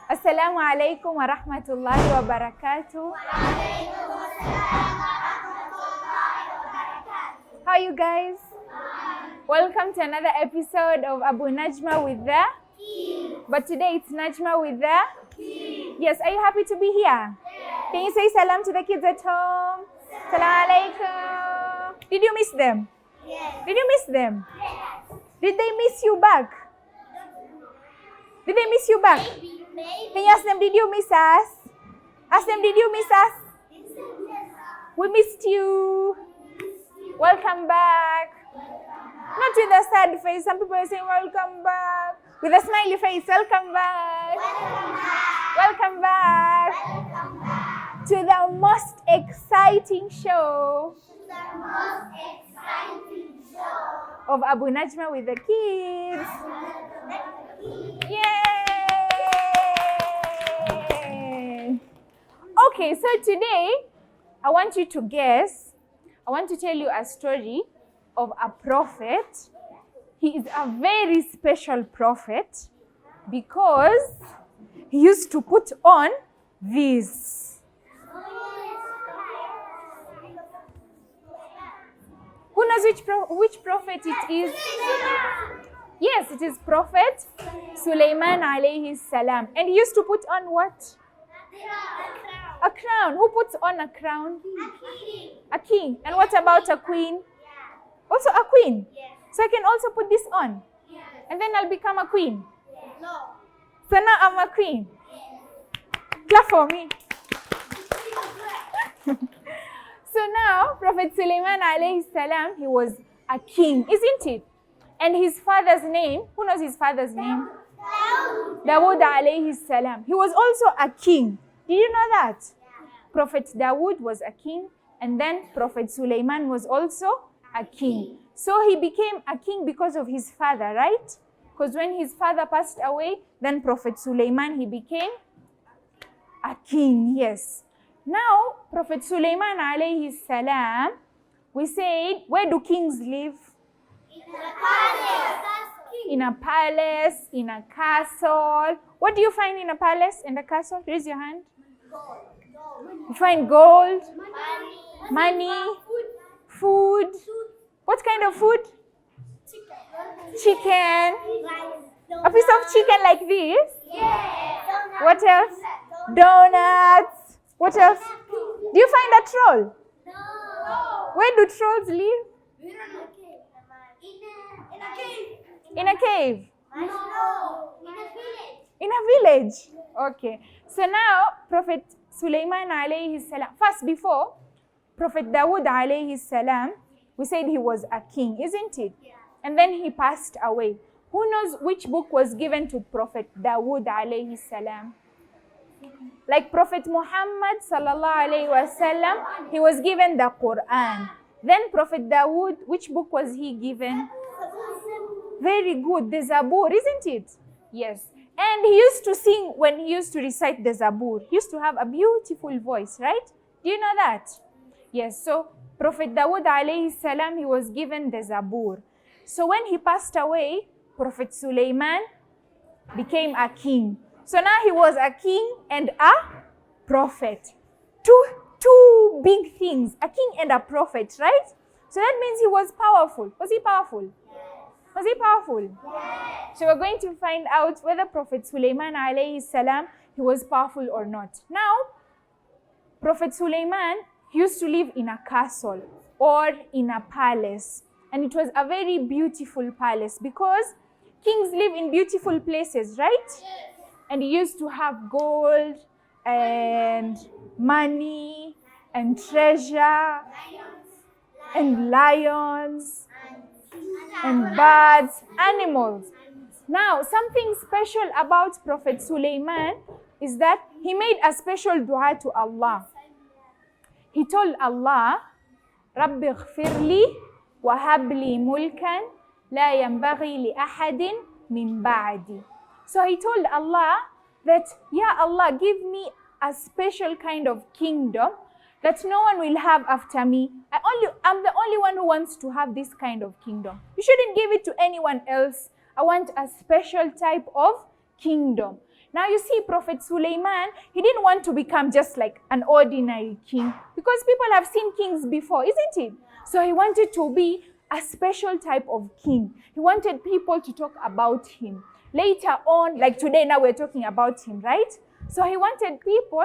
Assalamu alaikum wa rahmatullahi wa barakatuh. How are you guys? Welcome to another episode of Abu Najma with the Kids. But today it's Najma with the Kids. Yes, are you happy to be here? Yes. Can you say salam to the kids at home? Salam alaikum. Did you miss them? Yes. Did you miss them? Yes. Did they miss you back? Did they miss you back? Maybe. Can you ask them, did you miss us? Ask them, did you miss us? We missed you. Welcome back. Not with a sad face. Some people are saying, welcome back. With a smiley face, welcome back. Welcome back. Welcome back. To the most exciting show. Of Abu Najma with the kids. Yay! Okay, so today I want you to guess. I want to tell you a story of a prophet. He is a very special prophet because he used to put on this. Who knows which prophet it is? Yes, it is Prophet Suleiman alayhi salam. And he used to put on what? A crown. Who puts on a crown? A king. And what about a queen? Also a queen. So I can also put this on. And then I'll become a queen. So now I'm a queen. Clap for me. So now Prophet Suleiman alayhi salam, he was a king, isn't it? And his father's name, who knows his father's name? Dawood alayhi salam. He was also a king. Did you know that? Prophet Dawood was a king, and then Prophet Suleiman was also a king. So he became a king because of his father, right? Because when his father passed away, then Prophet Suleiman, he became a king, yes. Now, Prophet Suleiman alayhi salam, we said, where do kings live? In a palace, in a castle. What do you find in a palace and a castle? Raise your hand. You find gold, money, food. What kind of food? Chicken. A piece of chicken like this. What else? Donuts. What else? Do you find a troll? Where do trolls live? In a cave? No. In a village. Okay. So now, Prophet Suleiman alayhi salam, first before Prophet Dawood alayhi salam, we said he was a king, isn't it? Yeah. And then he passed away. Who knows which book was given to Prophet Dawood alayhi salam? Like Prophet Muhammad sallallahu alayhi wasallam, he was given the Quran. Then Prophet Dawood, which book was he given? Very good, the Zabur, isn't it? Yes. And he used to sing when he used to recite the Zabur. He used to have a beautiful voice, right? Do you know that? Yes. So Prophet Dawood alayhi salam, he was given the Zabur. So when he passed away, Prophet Suleiman became a king. So now he was a king and a prophet. Two big things, a king and a prophet, right? So that means he was powerful. Was he powerful? Was he powerful? Yes. So we're going to find out whether Prophet Suleiman alayhi salam, he was powerful or not. Now, Prophet Suleiman, he used to live in a castle or in a palace. And it was a very beautiful palace because kings live in beautiful places, right? Yes. And he used to have gold and money and treasure and lions and birds, animals. Now, something special about Prophet Suleiman is that he made a special dua to Allah. He told Allah, Rabbi ghfirli wa habli mulkan la yanbaghi li ahadin min ba'di. So he told Allah that, Ya Allah, give me a special kind of kingdom that no one will have after me. I'm the only one who wants to have this kind of kingdom. You shouldn't give it to anyone else. I want a special type of kingdom. Now you see, Prophet Suleiman, he didn't want to become just like an ordinary king, because people have seen kings before, isn't it? So he wanted to be a special type of king. He wanted people to talk about him. Later on, like today, now we're talking about him, right? So he wanted people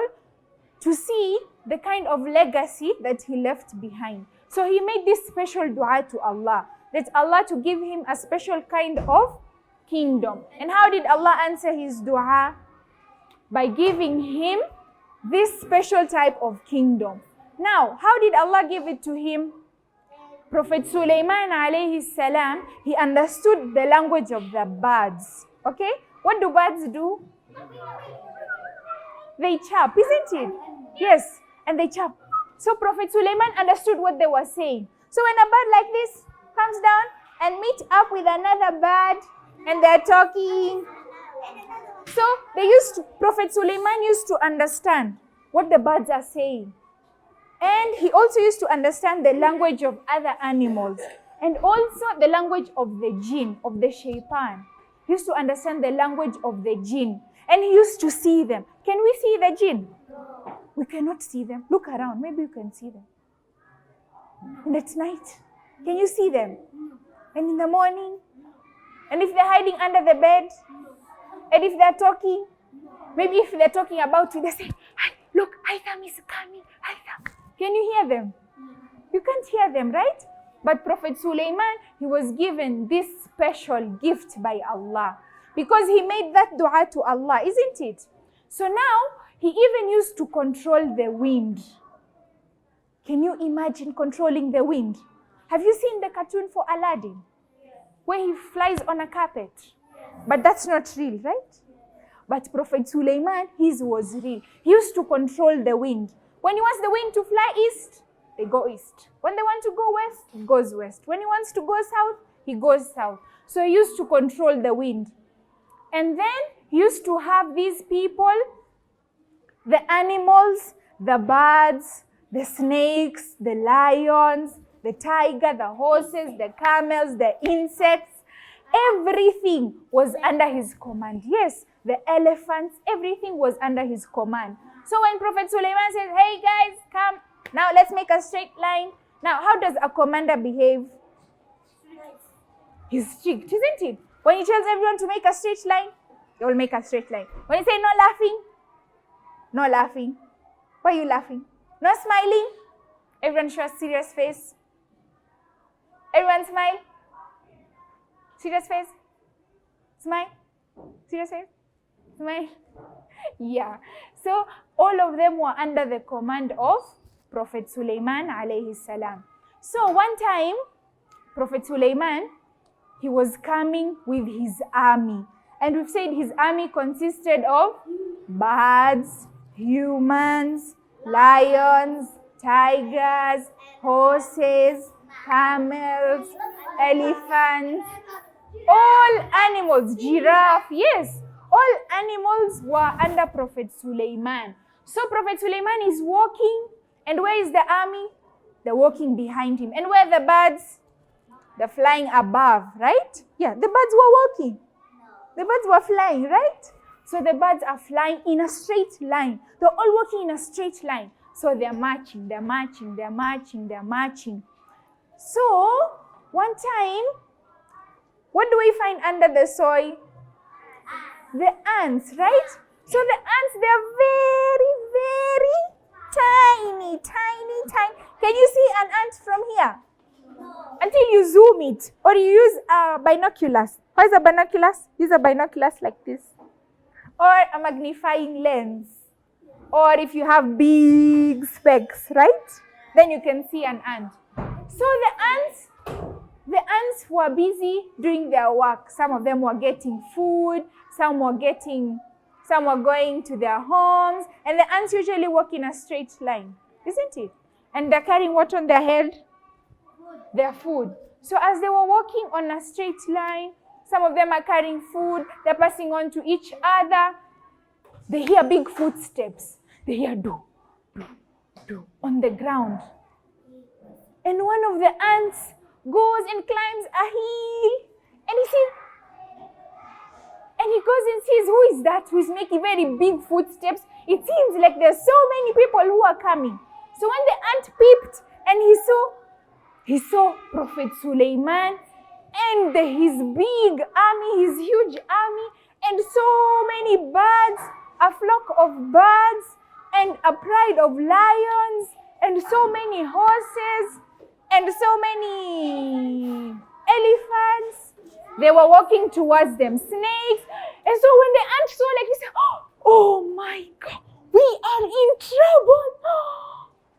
to see the kind of legacy that he left behind. So he made this special dua to Allah, that Allah to give him a special kind of kingdom. And how did Allah answer his dua? By giving him this special type of kingdom. Now, how did Allah give it to him? Prophet Suleiman alayhi salam, he understood the language of the birds. Okay? What do birds do? They chirp, isn't it? Yes, and they chirp. So Prophet Suleiman understood what they were saying. So when a bird like this comes down and meets up with another bird and they're talking, so Prophet Suleiman used to understand what the birds are saying. And he also used to understand the language of other animals and also the language of the jinn, of the shaitan. He used to understand the language of the jinn. And he used to see them. Can we see the jinn? We cannot see them. Look around. Maybe you can see them. And at night, can you see them? And in the morning? And if they're hiding under the bed? And if they're talking? Maybe if they're talking about you, they say, "Hi, look, Haitham is coming. Haitham." Can you hear them? You can't hear them, right? But Prophet Suleiman, he was given this special gift by Allah because he made that dua to Allah, isn't it? So now, he even used to control the wind. Can you imagine controlling the wind? Have you seen the cartoon for Aladdin? Where he flies on a carpet? But that's not real, right? But Prophet Suleiman, his was real. He used to control the wind. When he wants the wind to fly east, they go east. When they want to go west, he goes west. When he wants to go south, he goes south. So he used to control the wind. And then he used to have these people, the animals, the birds, the snakes, the lions, the tiger, the horses, the camels, the insects. Everything was under his command. Yes, the elephants, everything was under his command. So when Prophet Suleiman says, "Hey guys, come, now let's make a straight line." Now, how does a commander behave? He's strict, isn't it? When he tells everyone to make a straight line, they will make a straight line. When he says no laughing, no laughing. Why are you laughing? No smiling. Everyone shows serious face. Everyone smile. Serious face. Smile. Serious face. Smile. Yeah. So all of them were under the command of Prophet Suleiman alayhi salam. So one time, Prophet Suleiman, he was coming with his army. And we've said his army consisted of birds, humans, lions, tigers, horses, camels, elephants, all animals, giraffe, yes. All animals were under Prophet Suleiman. So Prophet Suleiman is walking, and where is the army? They're walking behind him. And where are the birds? They're flying above, right? Yeah, the birds were walking. The birds were flying, right? So the birds are flying in a straight line. They're all walking in a straight line. So they're marching, they're marching, they're marching, they're marching. So, one time, what do we find under the soil? The ants, right? So the ants, they're very, very tiny, tiny, tiny. Can you see an ant from here? No. Until you zoom it, or you use binoculars. How is a binoculars? Use a binoculars like this. Or a magnifying lens. Or if you have big specs, right? Then you can see an ant. So the ants were busy doing their work. Some of them were getting food. Some were going to their homes. And the ants usually walk in a straight line, isn't it? And they're carrying what on their head? Their food. So as they were walking on a straight line, some of them are carrying food. They're passing on to each other. They hear big footsteps. They hear do, do, do on the ground. And one of the ants goes and climbs a hill. And he sees, And he goes and sees, who is that who's making very big footsteps? It seems like there's so many people who are coming. So when the ant peeped and he saw Prophet Suleiman and his big army, his huge army, and so many birds, a flock of birds, and a pride of lions, and so many horses, and so many elephants. They were walking towards them, snakes. And so when the ant saw, like, he said, oh my God, we are in trouble.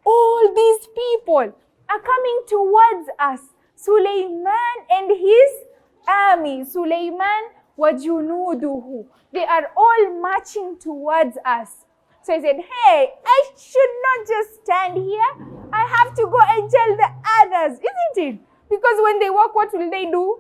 All these people are coming towards us. Suleiman and his army. Suleiman wa junuduhu. They are all marching towards us. So he said, hey, I should not just stand here. I have to go and tell the others, isn't it? Because when they walk, what will they do?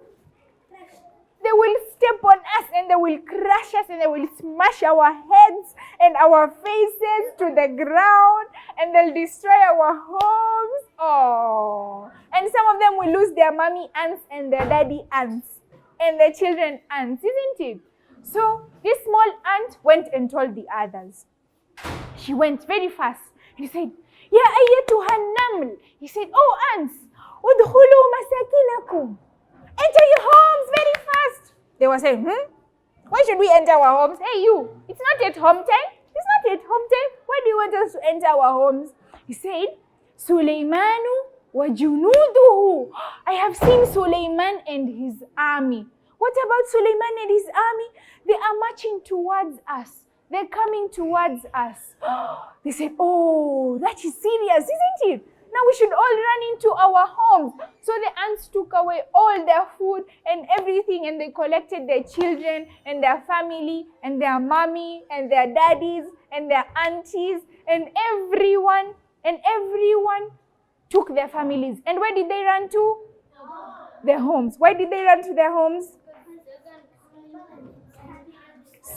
They will step on us and they will crush us and they will smash our heads and our faces to the ground and they'll destroy our homes. Oh, and some of them will lose their mommy ants and their daddy ants and their children ants, isn't it? So this small ant went and told the others. She went very fast. He said, Ya ayyatuha naml. He said, oh ants, udkhulu masakinakum. Enter your homes very fast. They were saying, why should we enter our homes? Hey you, it's not yet home time. It's not yet home time. Why do you want us to enter our homes? He said, Suleimanu wa junuduhu. I have seen Suleiman and his army. What about Suleiman and his army? They are marching towards us. They're coming towards us. They said, oh, that is serious, isn't it? Now we should all run into our homes. So the ants took away all their food and everything, and they collected their children and their family and their mommy and their daddies and their aunties and everyone took their families. And where did they run to? Their homes. Why did they run to their homes?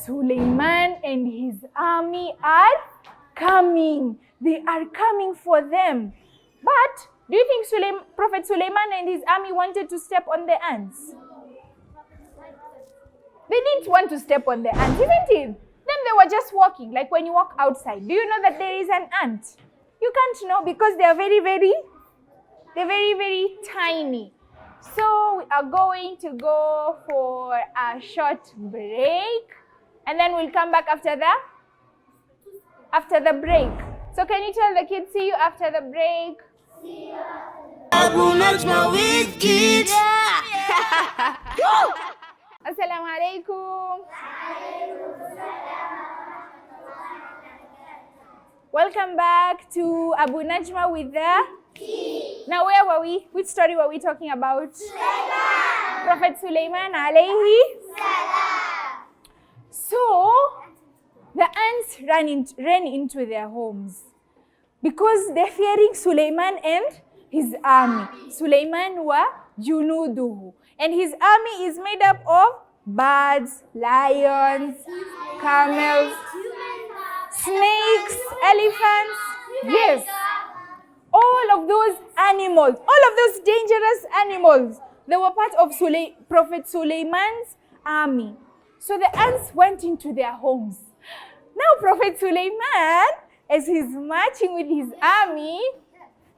Suleiman and his army are coming. They are coming for them. But do you think Prophet Suleiman and his army wanted to step on the ants? They didn't want to step on the ants, isn't it? Then they were just walking, like when you walk outside. Do you know that there is an ant? You can't know because they are very, very tiny. So we are going to go for a short break. And then we'll come back after the break. So can you tell the kids, see you after the break? See you after Najma with kids. Assalamu alaikum. Welcome back to Abu Najma with the kids. Now where were we? Which story were we talking about? Suleiman. Prophet Suleiman alayhi salam. So the ants ran into their homes because they're fearing Suleiman and his army. Suleiman wa junuduhu. And his army is made up of birds, lions, camels, snakes, elephants. Yes. All of those animals, all of those dangerous animals, they were part of Prophet Suleiman's army. So the ants went into their homes. Now Prophet Suleiman, as he's marching with his army,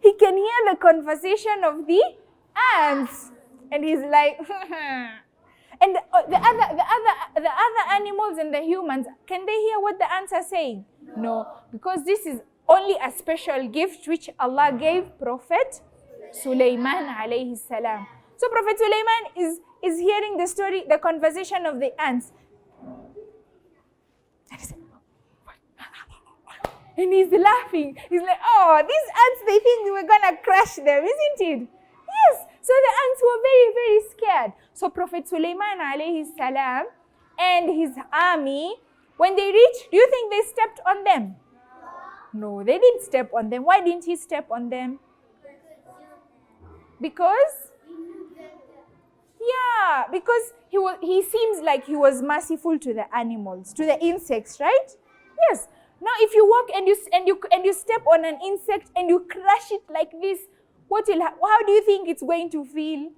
he can hear the conversation of the ants. And he's like, and the other animals and the humans, can they hear what the ants are saying? No, because this is only a special gift which Allah gave Prophet Suleiman alayhi salam. So Prophet Suleiman is hearing the story, the conversation of the ants. And he's laughing. He's like, oh, these ants, they think we're going to crush them, isn't it? Yes. So the ants were very, very scared. So Prophet Suleiman alayhi salam and his army, when they reached, do you think they stepped on them? No, they didn't step on them. Why didn't he step on them? Because? Yeah, because he seems like he was merciful to the animals, to the insects, right? Yes. Now, if you walk and you step on an insect and you crush it like this, how do you think it's going to feel?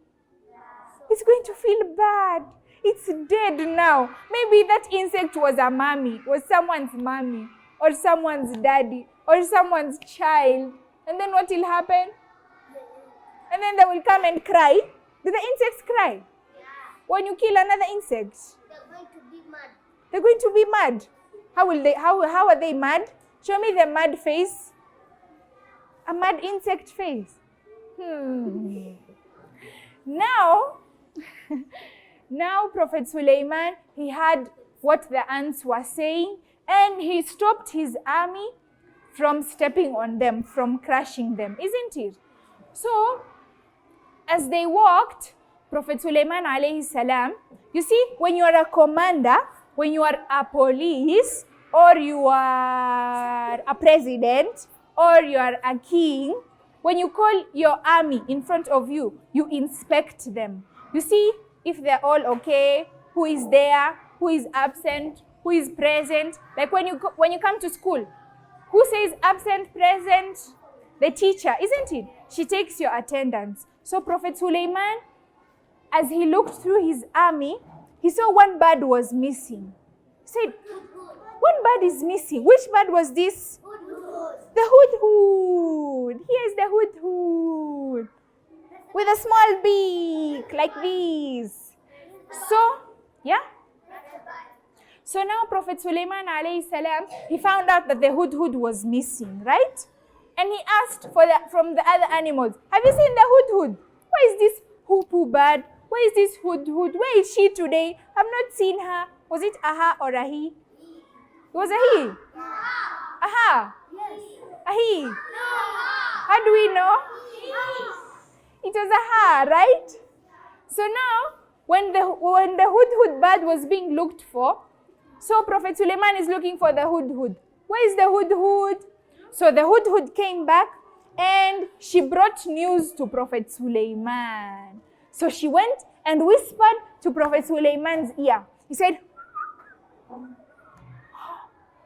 It's going to feel bad. It's dead now. Maybe that insect was a mommy, was someone's mommy, or someone's daddy, or someone's child. And then what will happen? And then they will come and cry. Do the insects cry? Yeah. When you kill another insect? They're going to be mad. They're going to be mad. How are they mad? Show me the mad face. A mad insect face. Now Prophet Suleiman, he heard what the ants were saying, and he stopped his army from stepping on them, from crushing them, isn't it? So, as they walked, Prophet Suleiman alayhi salam, you see, when you are a commander, when you are a police, or you are a president, or you are a king, when you call your army in front of you, you inspect them. You see if they're all okay, who is there, who is absent, who is present. Like when you come to school, who says absent, present? The teacher, isn't it? She takes your attendance. So Prophet Suleiman, as he looked through his army, he saw one bird was missing. He said, one bird is missing. Which bird was this? The hudhud. Here's the hudhud. With a small beak, like this. So, yeah? So now Prophet Suleiman alayhi salam, he found out that the hudhud was missing, right? And he asked from the other animals, have you seen the hudhud? Where is this hoopoe bird? Where is this hudhud? Where is she today? I've not seen her. Was it a her or a he? It was a he. A her. A he. How do we know? It was a her, right? So now, when the hudhud bird was being looked for, so Prophet Suleiman is looking for the hudhud. Where is the hudhud? So the hudhud came back and she brought news to Prophet Suleiman. So she went and whispered to Prophet Suleiman's ear. He said,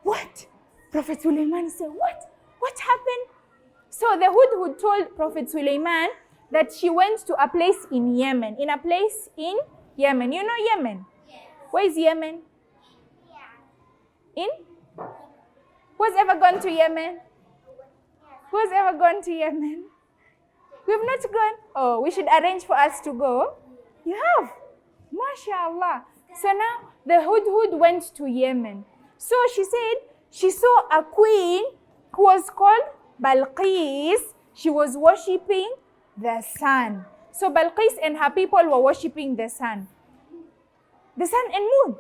what? Prophet Suleiman said, what? What happened? So the hudhud told Prophet Suleiman that she went to a place in Yemen. In a place in Yemen. You know Yemen? Yes. Where is Yemen? In? Who's ever gone to Yemen? Who's ever gone to Yemen? We've not gone. Oh, we should arrange for us to go. You have? MashaAllah. So now the hudhud went to Yemen. So she said she saw a queen who was called Balqis. She was worshipping the sun. So Balqis and her people were worshipping the sun. The sun and moon?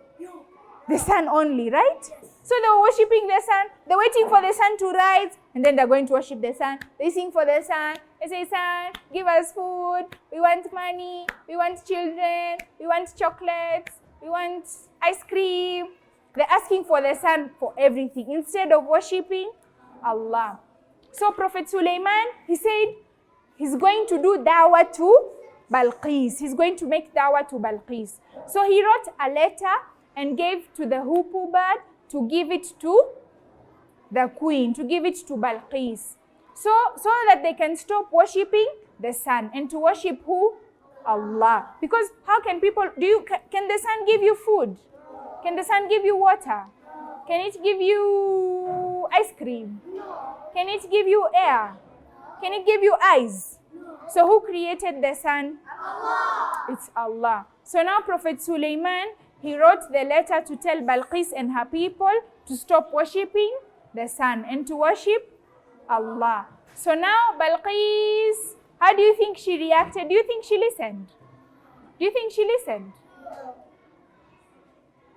The sun only, right? So they were worshipping the sun. They're waiting for the sun to rise. And then they're going to worship the sun. They sing for the sun. They say, sun, give us food. We want money. We want children. We want chocolates. We want ice cream. They're asking for the sun for everything instead of worshipping Allah. So Prophet Suleiman, he said he's going to do dawah to Balqis. He's going to make dawah to Balqis. So he wrote a letter and gave to the hoopoe bird to give it to the queen, to give it to Balqis. So that they can stop worshipping the sun and to worship who? Allah. Because how can people, can the sun give you food? Can the sun give you water? Can it give you ice cream? Can it give you air? Can it give you eyes? So who created the sun? Allah. It's Allah. So now Prophet Suleiman, he wrote the letter to tell Balqis and her people to stop worshipping the sun and to worship Allah. So now Balqis, how do you think she reacted? Do you think she listened? Do you think she listened?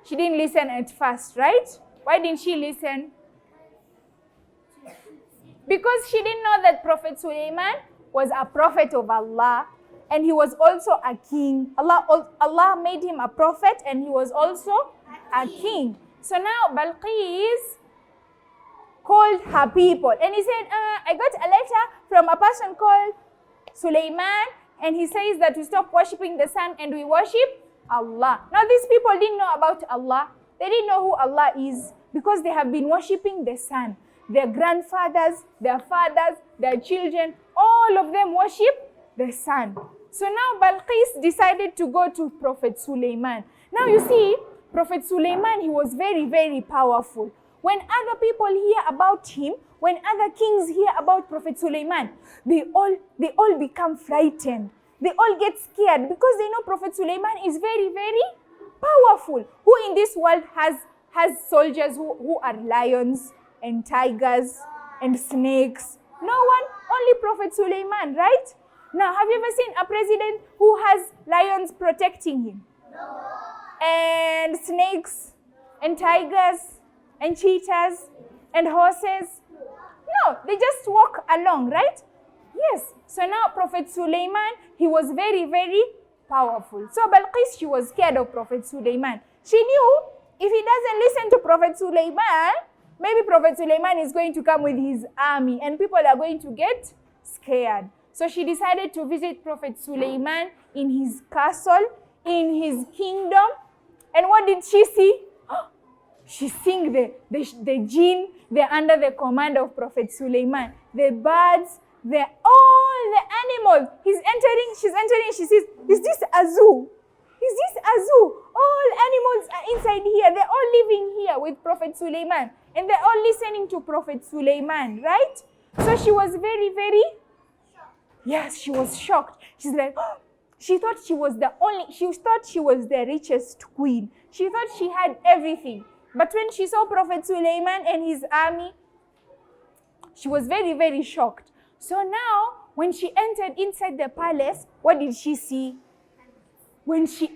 She didn't listen at first, right? Why didn't she listen? Because she didn't know that Prophet Suleiman was a prophet of Allah and he was also a king. Allah made him a prophet and he was also a king. So now Balqis called her people and he said, I got a letter from a person called Suleiman and he says that we stop worshipping the sun and we worship Allah. Now these people didn't know about Allah. They didn't know who Allah is because they have been worshipping the sun. Their grandfathers, their fathers, their children, all of them worship the sun. So now Balqis decided to go to Prophet Suleiman. Now you see, Prophet Suleiman, he was very, very powerful. When other people hear about him, when other kings hear about Prophet Suleiman, they all become frightened. They all get scared because they know Prophet Suleiman is very, very powerful. Who in this world has soldiers who are lions and tigers and snakes? No one, only Prophet Suleiman, right? Now, have you ever seen a president who has lions protecting him? No. And snakes and tigers and cheetahs and horses? No, they just walk along, right? Yes. So now Prophet Suleiman, he was very, very powerful. So Balqis, she was scared of Prophet Suleiman. She knew if he doesn't listen to Prophet Suleiman, maybe Prophet Suleiman is going to come with his army and people are going to get scared. So she decided to visit Prophet Suleiman in his castle, in his kingdom. And what did she see? She seeing the jinn, they're under the command of Prophet Suleiman. The birds, all the animals. She's entering, she says, is this a zoo? Is this a zoo? All animals are inside here. They're all living here with Prophet Suleiman. And they're all listening to Prophet Suleiman, right? So she was very, very, yes, she was shocked. She's like, she thought she was the richest queen. She thought she had everything. But when she saw Prophet Suleiman and his army, she was very, very shocked. So now, when she entered inside the palace, what did she see?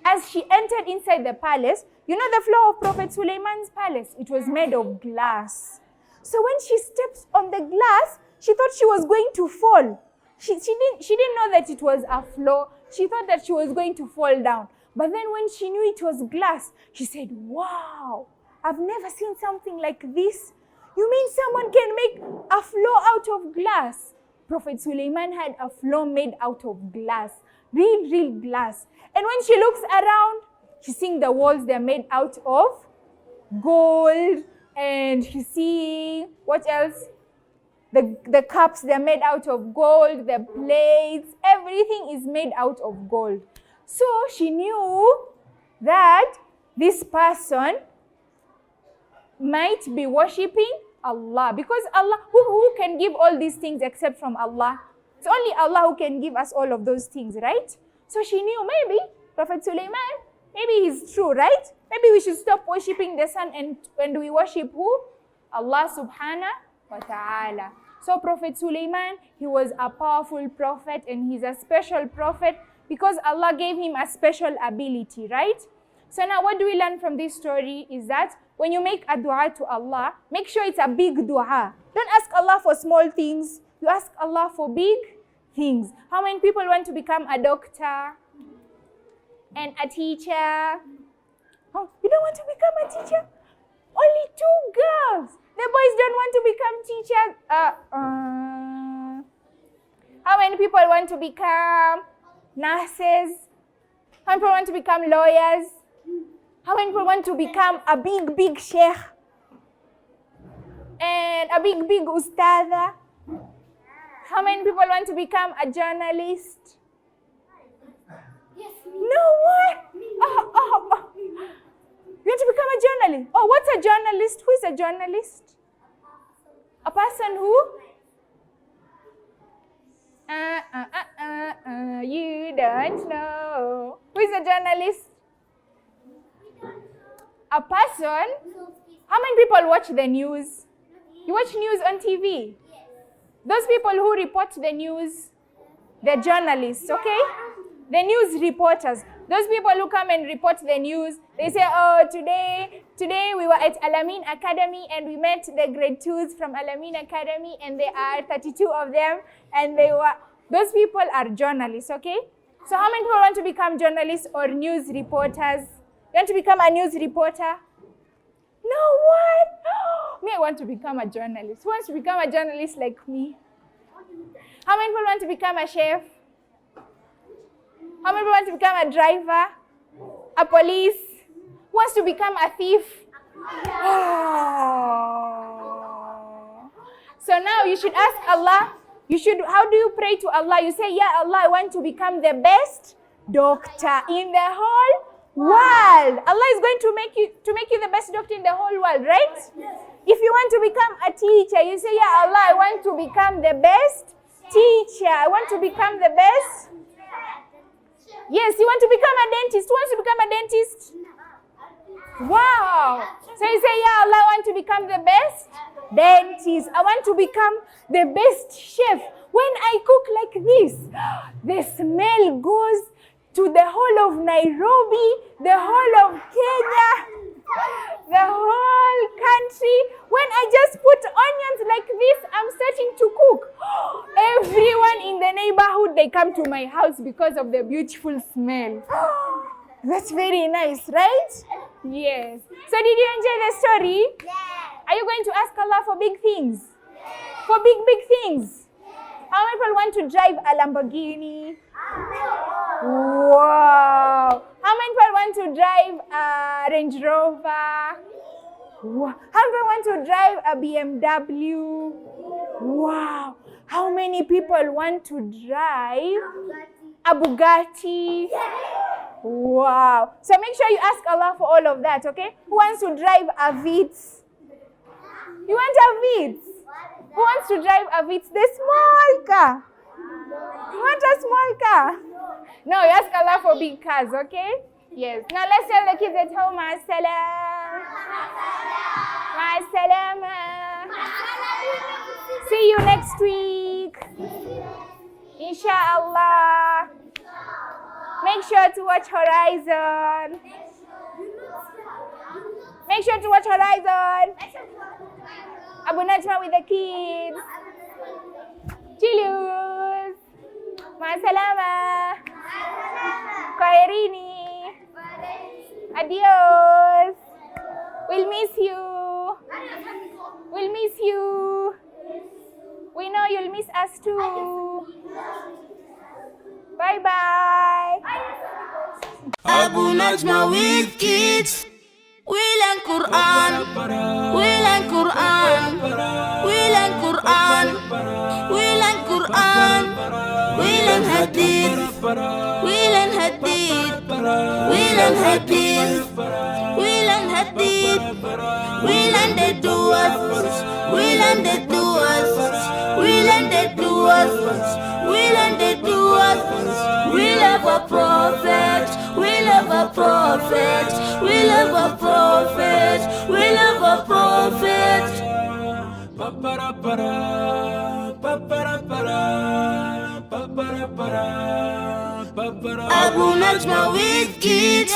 As she entered inside the palace, you know the floor of Prophet Suleiman's palace? It was made of glass. So when she stepped on the glass, she thought she was going to fall. She didn't know that it was a floor. She thought that she was going to fall down. But then when she knew it was glass, she said, wow, I've never seen something like this. You mean someone can make a floor out of glass? Prophet Suleiman had a floor made out of glass, real glass. And when she looks around, she's seeing the walls, they're made out of gold. And she see, what else? The cups, they're made out of gold, the plates, everything is made out of gold. So she knew that this person might be worshipping Allah. Because Allah, who can give all these things except from Allah? It's only Allah who can give us all of those things, right? So she knew maybe Prophet Suleiman, maybe he's true, right? Maybe we should stop worshipping the sun and we worship who? Allah subhanahu wa ta'ala. So Prophet Suleiman, he was a powerful prophet and he's a special prophet because Allah gave him a special ability, right? So now what do we learn from this story is that when you make a dua to Allah, make sure it's a big dua. Don't ask Allah for small things. You ask Allah for big things. How many people want to become a doctor and a teacher? Oh, you don't want to become a teacher? Only 2 girls. The boys don't want to become teachers. How many people want to become nurses? How many people want to become lawyers? How many people want to become a big sheikh? And a big ustada? How many people want to become a journalist? No one? You want to become a journalist? Oh, what's a journalist? Who is a journalist? A person who? You don't know. Who is a journalist? A person? How many people watch the news? You watch news on TV? Those people who report the news, they're journalists, okay? The news reporters. Those people who come and report the news, they say, oh, today we were at Al-Amin Academy and we met the grade 2s from Al-Amin Academy and there are 32 of them and those people are journalists, okay? So how many people want to become journalists or news reporters? You want to become a news reporter? No one? Me, I want to become a journalist. Who wants to become a journalist like me? How many people want to become a chef? How many people want to become a driver? A police? Who wants to become a thief? So now you should ask Allah. How do you pray to Allah? You say, Ya Allah, I want to become the best doctor in the whole world. Allah is going to make you the best doctor in the whole world, right? If you want to become a teacher, you say, yeah, Allah, I want to become the best teacher. I want to become the best. Yes, you want to become a dentist. Who wants to become a dentist? Wow. So you say, yeah, Allah, I want to become the best dentist. I want to become the best chef. When I cook like this, the smell goes to the whole of Nairobi, the whole of Kenya, the whole country. When I just put onions like this, I'm starting to cook. Everyone in the neighborhood, they come to my house because of the beautiful smell. That's very nice, right? Yes. So did you enjoy the story? Yes. Are you going to ask Allah for big things? Yes. For big things? How many people want to drive a Lamborghini? Wow. How many people want to drive a Range Rover? Wow. How many people want to drive a BMW? Wow. How many people want to drive a Bugatti? Wow. So make sure you ask Allah for all of that, okay? Who wants to drive a Vitz? You want a Vitz? Who wants to drive a Vitz? The small car. You want a small car? No, you ask Allah for big cars, okay? Yes. Now let's tell the kids at home, Ma'as-salam. Ma'as-salama. See you next week. Inshallah. Make sure to watch Horizon. Make sure to watch Horizon. Abu Najma with the kids. Chilius. Ma'asalama. Khairini. Adios. We'll miss you. We'll miss you. We know you'll miss us too. Bye-bye. Abu Najma with kids. We learn Quran. We learn Quran. We learn Quran. We learn Quran. We learn Hadith. We learn Hadith. We learn Hadith. We learn Hadith. We learn the duas. We learn the duas. We learn the duas. We learn the duas. We love a prophet. We love a prophet. We love a prophet. We love a prophet. Abu Najma with kids.